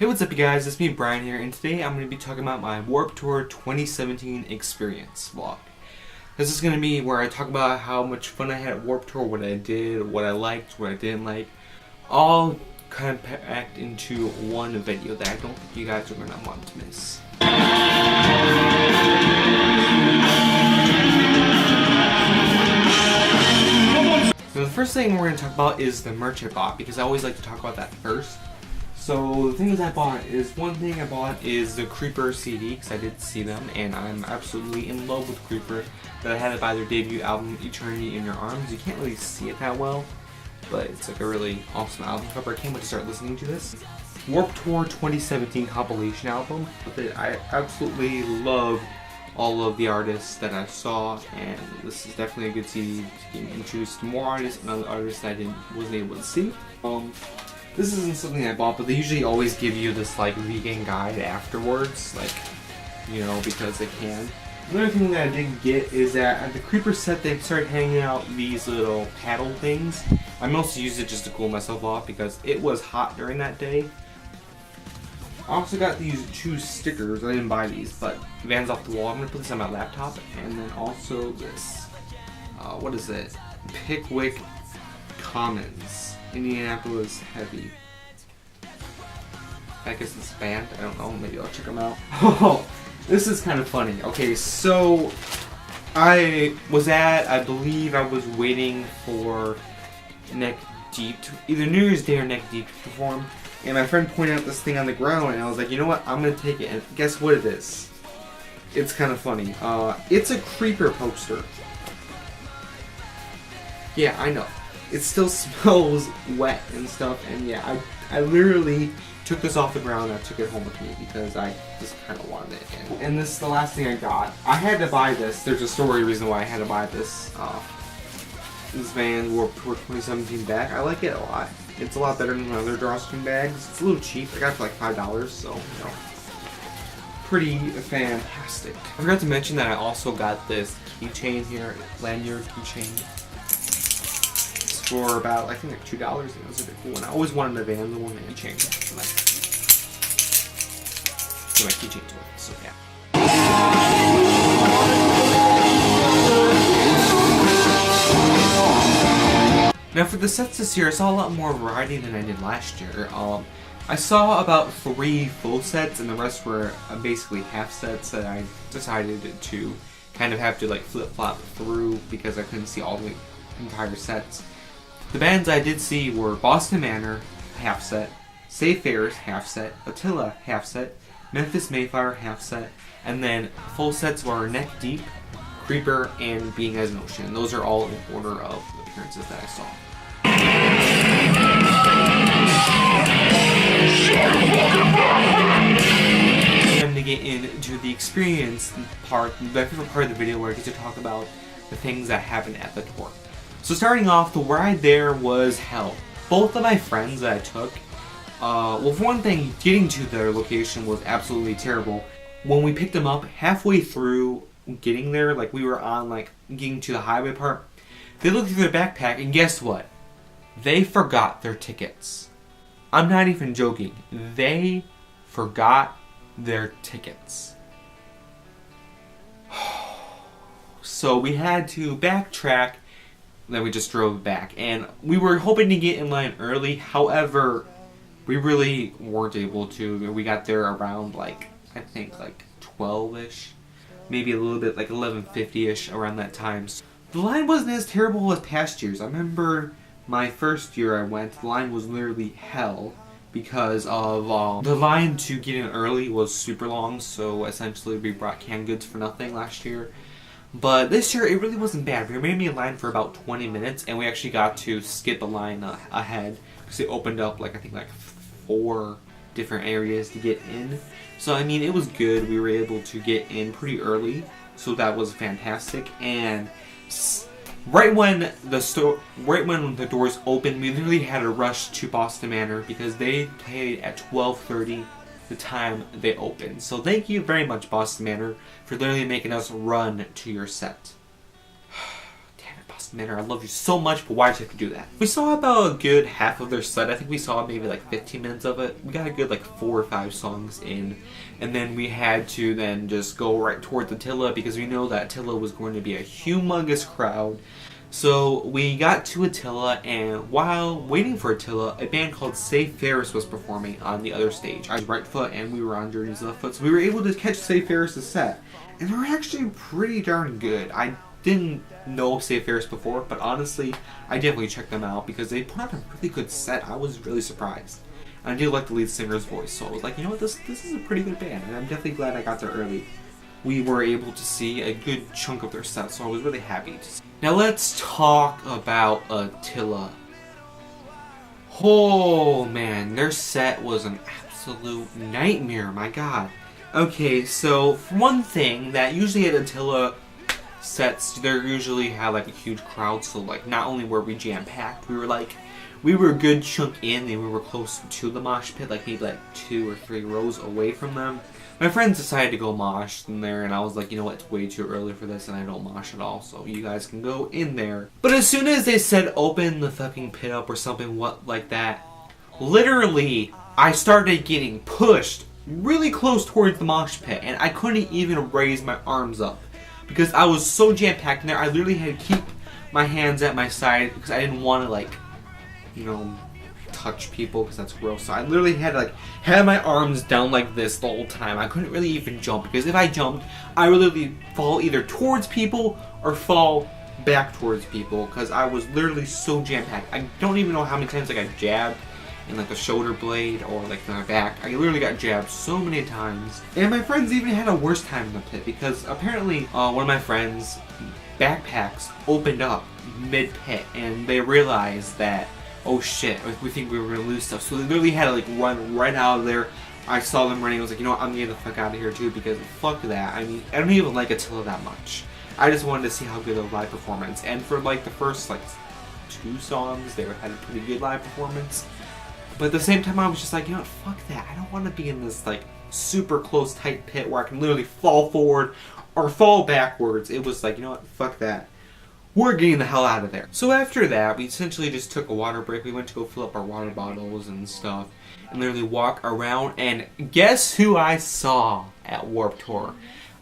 Hey, what's up you guys, it's me Brian here, and today I'm going to be talking about my Warped Tour 2017 experience vlog. This is going to be where I talk about how much fun I had at Warped Tour, what I did, what I liked, what I didn't like, all kind of packed into one video that I don't think you guys are going to want to miss. Now, the first thing we're going to talk about is the merch I bought, because I always like to talk about that first. So the things I bought is, one thing I bought is the Creeper CD, because I did see them, and I'm absolutely in love with Creeper. But I had to buy their debut album, Eternity in Your Arms. You can't really see it that well, but it's like a really awesome album cover. I can't wait to start listening to this. Warped Tour 2017 compilation album. I absolutely love all of the artists that I saw, and this is definitely a good CD to get me introduced to more artists and other artists that I wasn't able to see. This isn't something I bought, but they usually always give you this like vegan guide afterwards, like, you know, because they can. Another thing that I didn't get is that at the Creeper set they started hanging out these little paddle things. I mostly used it just to cool myself off because it was hot during that day. I also got these two stickers. I didn't buy these, but Vans Off the Wall. I'm going to put this on my laptop. And then also this, what is it? Pickwick Commons. Indianapolis Heavy. I guess it's a band. I don't know. Maybe I'll check them out. Oh, this is kind of funny. Okay, so I believe I was waiting for Neck Deep, either New Year's Day or Neck Deep to perform. And my friend pointed out this thing on the ground, and I was like, you know what? I'm going to take it. And guess what it is? It's kind of funny. It's a Creeper poster. Yeah, I know. It still smells wet and stuff, and yeah, I literally took this off the ground and I took it home with me because I just kind of wanted it. And this is the last thing I got. I had to buy this. There's a story reason why I had to buy this. This Vans Warped Tour 2017 bag. I like it a lot. It's a lot better than other drawstring bags. It's a little cheap. I got it for like $5, so, you know, pretty fantastic. I forgot to mention that I also got this keychain here, lanyard keychain, for about, I think, like $2. It was a bit cool, and I always wanted a Vans one and chain. So my keychain to it. So yeah. Now for the sets this year, I saw a lot more variety than I did last year. I saw about 3 full sets, and the rest were basically half sets that I decided to kind of have to like flip-flop through because I couldn't see all the entire sets. The bands I did see were Boston Manor, half set, Save Fairs, half set, Attila, half set, Memphis Mayflower, half set, and then full sets were Neck Deep, Creeper, and Being as an Ocean. Those are all in order of the appearances that I saw. Time to get into the experience part, my favorite part of the video where I get to talk about the things that happened at the tour. So starting off, the ride there was hell. Both of my friends that I took, well, for one thing, getting to their location was absolutely terrible. When we picked them up, halfway through getting there, like we were on like getting to the highway part, they looked through their backpack and guess what? They forgot their tickets. I'm not even joking. They forgot their tickets. So we had to backtrack. Then we just drove back, and we were hoping to get in line early. However, we really weren't able to. We got there around like, I think like 12ish, maybe a little bit like 11:50ish around that time. So the line wasn't as terrible as past years. I remember my first year I went, the line was literally hell because of the line to get in early was super long. So essentially we brought canned goods for nothing last year. But this year, it really wasn't bad. We were maybe in line for about 20 minutes, and we actually got to skip a line ahead because it opened up, like I think, like 4 different areas to get in. So, I mean, it was good. We were able to get in pretty early, so that was fantastic. And right when the doors opened, we literally had to rush to Boston Manor because they played at 12:30. The time they opened. So thank you very much, Boston Manor, for literally making us run to your set. Damn it, Boston Austin Manor, I love you so much, but why'd you have to do that? We saw about a good half of their set. I think we saw maybe like 15 minutes of it. We got a good like 4 or 5 songs in, and then we had to then just go right towards Attila because we know that Attila was going to be a humongous crowd. So we got to Attila, and while waiting for Attila, a band called Say Ferris was performing on the other stage. I was right foot and we were on Journey's left foot, so we were able to catch Say Ferris' set. And they were actually pretty darn good. I didn't know Say Ferris before, but honestly, I definitely checked them out because they put on a really good set. I was really surprised. And I do like the lead singer's voice, so I was like, you know what, this is a pretty good band, and I'm definitely glad I got there early. We were able to see a good chunk of their set, so I was really happy to see. Now let's talk about Attila. Oh man, their set was an absolute nightmare, my god. Okay, so for one thing, that usually at Attila sets, they usually have like a huge crowd, so like not only were we jam-packed, we were a good chunk in, and we were close to the mosh pit, like maybe like 2 or 3 rows away from them. My friends decided to go mosh in there, and I was like, you know what, it's way too early for this, and I don't mosh at all, so you guys can go in there. But as soon as they said open the fucking pit up or something like that, literally, I started getting pushed really close towards the mosh pit, and I couldn't even raise my arms up because I was so jam-packed in there. I literally had to keep my hands at my side because I didn't want to, like, you know, touch people because that's gross. So I literally had to like have my arms down like this the whole time. I couldn't really even jump because if I jumped, I would literally fall either towards people or fall back towards people because I was literally so jam-packed. I don't even know how many times I got jabbed in like the shoulder blade or like my back. I literally got jabbed so many times. And my friends even had a worse time in the pit because apparently one of my friends' backpacks opened up mid-pit and they realized that, oh shit, we think we were gonna lose stuff. So they literally had to like run right out of there. I saw them running, I was like, you know what, I'm getting the fuck out of here too because fuck that. I mean, I don't even like Attila that much. I just wanted to see how good of a live performance. And for like the first like 2 songs, they had a pretty good live performance. But at the same time, I was just like, you know what, fuck that. I don't want to be in this like super close tight pit where I can literally fall forward or fall backwards. It was like, you know what, fuck that. We're getting the hell out of there. So after that, we essentially just took a water break. We went to go fill up our water bottles and stuff and literally walk around. And guess who I saw at Warped Tour?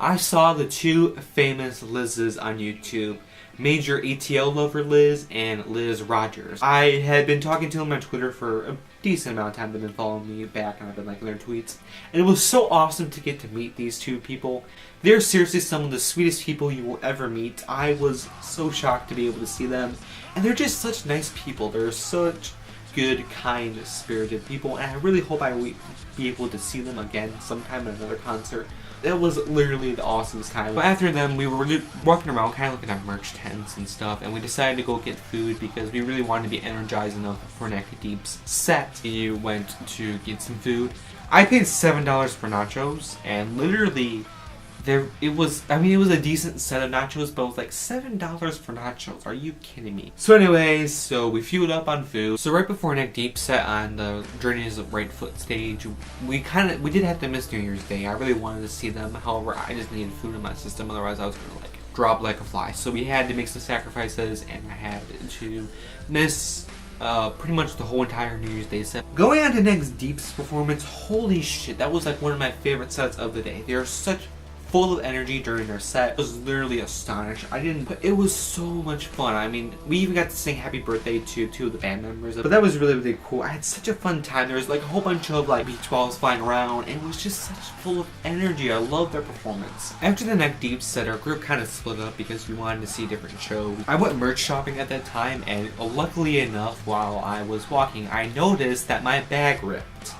I saw the 2 famous Liz's on YouTube. Major ATL lover Liz and Liz Rogers. I had been talking to them on Twitter for a decent amount of time. They've been following me back and I've been liking their tweets. And it was so awesome to get to meet these 2 people. They're seriously some of the sweetest people you will ever meet. I was so shocked to be able to see them. And they're just such nice people. They're such good, kind, spirited people. And I really hope I will be able to see them again sometime at another concert. It was literally the awesomest time. But after them, we were walking around kind of looking at merch tents and stuff, and we decided to go get food because we really wanted to be energized enough for Neck Deep's set. We went to get some food. I paid $7 for nachos, and literally, it was a decent set of nachos, but it was like $7 for nachos. Are you kidding me? So anyways, so we fueled up on food. So right before Neck Deep set on the Journey's Right Foot stage, we did have to miss New Year's Day. I really wanted to see them. However, I just needed food in my system. Otherwise, I was gonna like drop like a fly. So we had to make some sacrifices, and I had to miss pretty much the whole entire New Year's Day set. Going on to Neck Deep's performance, holy shit, that was like one of my favorite sets of the day. They are such full of energy during their set. I was literally astonished. But it was so much fun. I mean, we even got to sing happy birthday to 2 of the band members. But that was really, really cool. I had such a fun time. There was like a whole bunch of like beach balls flying around, and it was just such full of energy. I loved their performance. After the Neck Deep set, our group kind of split up because we wanted to see different shows. I went merch shopping at that time, and luckily enough, while I was walking, I noticed that my bag ripped.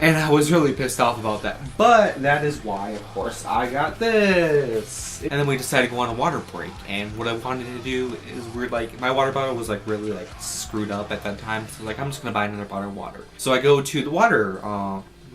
And I was really pissed off about that. But that is why, of course, I got this. And then we decided to go on a water break. And what I wanted to do is my water bottle was like really like screwed up at that time. So like, I'm just gonna buy another bottle of water. So I go to the water,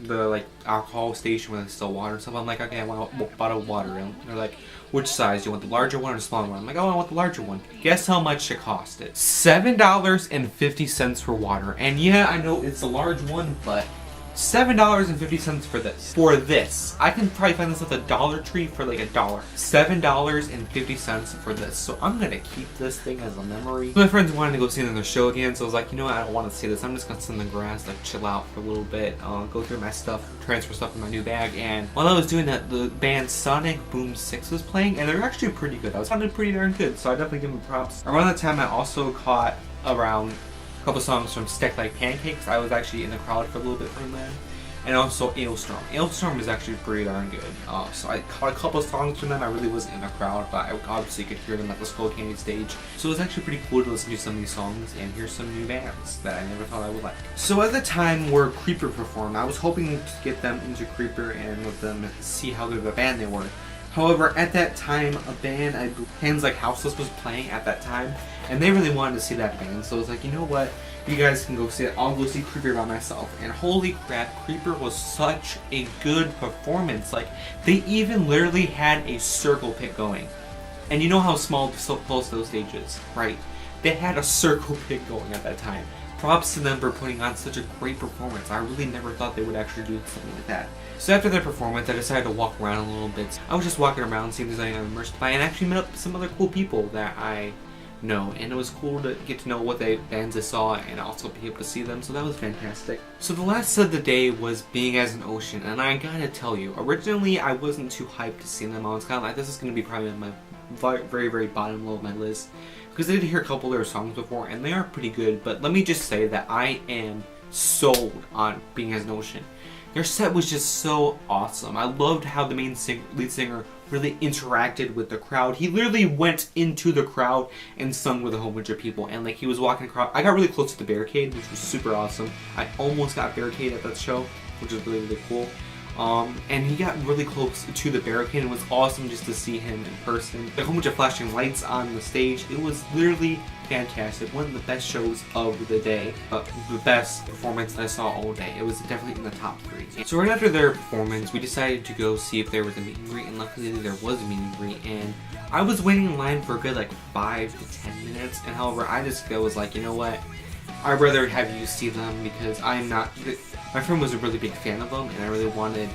the like alcohol station where there's still water. So I'm like, okay, I want a bottle of water. And they're like, which size? Do you want the larger one or the smaller one? I'm like, oh, I want the larger one. Guess how much it costed? $7.50 for water. And yeah, I know it's a large one, but $7.50 for this. For this. I can probably find this at the Dollar Tree for like $1. $7.50 for this. So I'm gonna keep this thing as a memory. My friends wanted to go see another show again, so I was like, you know what, I don't want to see this. I'm just gonna sit in the grass, like chill out for a little bit, go through my stuff, transfer stuff in my new bag. And while I was doing that, the band Sonic Boom 6 was playing, and they're actually pretty good. I was sounding pretty darn good, so I definitely give them props. Around that time, I also caught around a couple songs from Stacked Like Pancakes. I was actually in the crowd for a little bit from them. And also Ailstorm. Ailstorm is actually pretty darn good. So I caught a couple of songs from them. I really wasn't in the crowd, but I obviously could hear them at the Skull Candy stage. So it was actually pretty cool to listen to some of these songs and hear some new bands that I never thought I would like. So at the time where Creeper performed, I was hoping to get them into Creeper and let them see how good of a band they were. However, at that time, a band, Hands Like Houseless was playing at that time, and they really wanted to see that band, so I was like, you know what, you guys can go see it, I'll go see Creeper by myself. And holy crap, Creeper was such a good performance. Like, they even literally had a circle pit going. And you know how small close those stages, right? They had a circle pit going at that time. Props to them for putting on such a great performance. I really never thought they would actually do something like that. So after their performance, I decided to walk around a little bit. I was just walking around, seeing if there's any other merch to buy, and actually met up with some other cool people that I know. And it was cool to get to know what bands I saw and also be able to see them, so that was fantastic. So the last of the day was Being as an Ocean, and I gotta tell you, originally I wasn't too hyped to see them. I was kind of like, this is going to be probably my very, very bottom low of my list, because I did hear a couple of their songs before, and they are pretty good, but let me just say that I am sold on Being as an Ocean. Their set was just so awesome. I loved how the lead singer really interacted with the crowd. He literally went into the crowd and sung with a whole bunch of people, and like he was walking across. I got really close to the barricade, which was super awesome. I almost got barricade at that show, which was really, really cool. And he got really close to the barricade, and it was awesome just to see him in person. A whole bunch of flashing lights on the stage. It was literally fantastic. One of the best shows of the day. The best performance I saw all day. It was definitely in the top 3. So right after their performance, we decided to go see if there was a meet and greet, and luckily there was a meet and greet, and I was waiting in line for a good like 5 to 10 minutes, and however I was like, you know what, I'd rather have you see them because I'm not. My friend was a really big fan of them, and I really wanted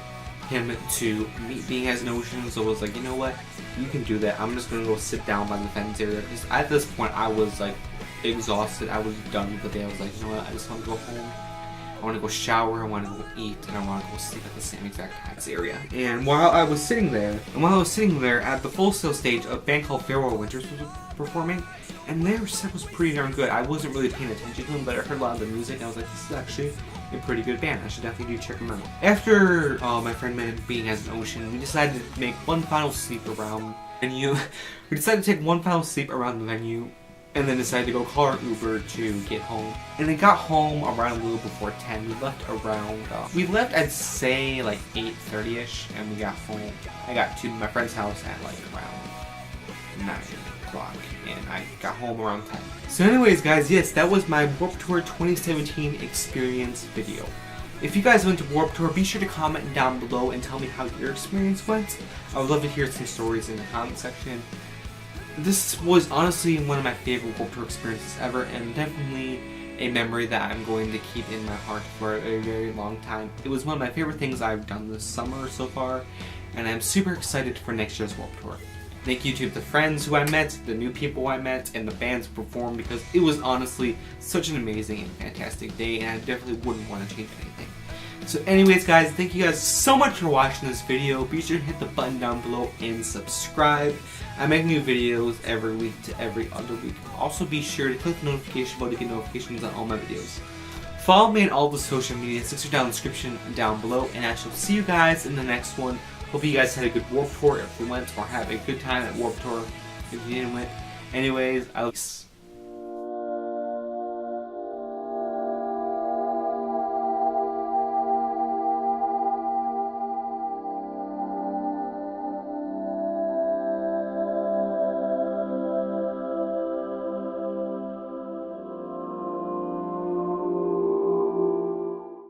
him to meet Being as an Ocean, so I was like, you know what, you can do that. I'm just gonna go sit down by the fence area, because at this point I was like exhausted. I was done with the day. I was like, you know what, I just want to go home. I want to go shower, I want to go eat, and I want to go sleep at the same exact time area. And while I was sitting there, at the Full Sail stage, a band called Farewell Winters was performing, and their set was pretty darn good. I wasn't really paying attention to them, but I heard a lot of the music, and I was like, this is actually a pretty good band. I should definitely do check them out. After my friend met Being as an Ocean, we decided to make one final sleep around the venue. We decided to take one final sleep around the venue, and then decided to go call our Uber to get home. And we got home around a little before 10. We left I'd say like 8:30ish, and we got home. I got to my friend's house at like around 9 o'clock, and I got home around 10. So anyways guys, yes, that was my Warped Tour 2017 experience video. If you guys went to Warped Tour, be sure to comment down below and tell me how your experience went. I would love to hear some stories in the comment section. This was honestly one of my favorite Warped Tour experiences ever, and definitely a memory that I'm going to keep in my heart for a very long time. It was one of my favorite things I've done this summer so far, and I'm super excited for next year's Warped Tour. Thank you to the friends who I met, the new people I met, and the bands who performed, because it was honestly such an amazing and fantastic day, and I definitely wouldn't want to change anything. So anyways guys, thank you guys so much for watching this video. Be sure to hit the button down below and subscribe. I make new videos every week to every other week. Also be sure to click the notification bell to get notifications on all my videos. Follow me on all the social media, links are down in the description down below, and I shall see you guys in the next one. Hope you guys had a good Warped Tour if you went, or have a good time at Warped Tour if you didn't win. Anyways,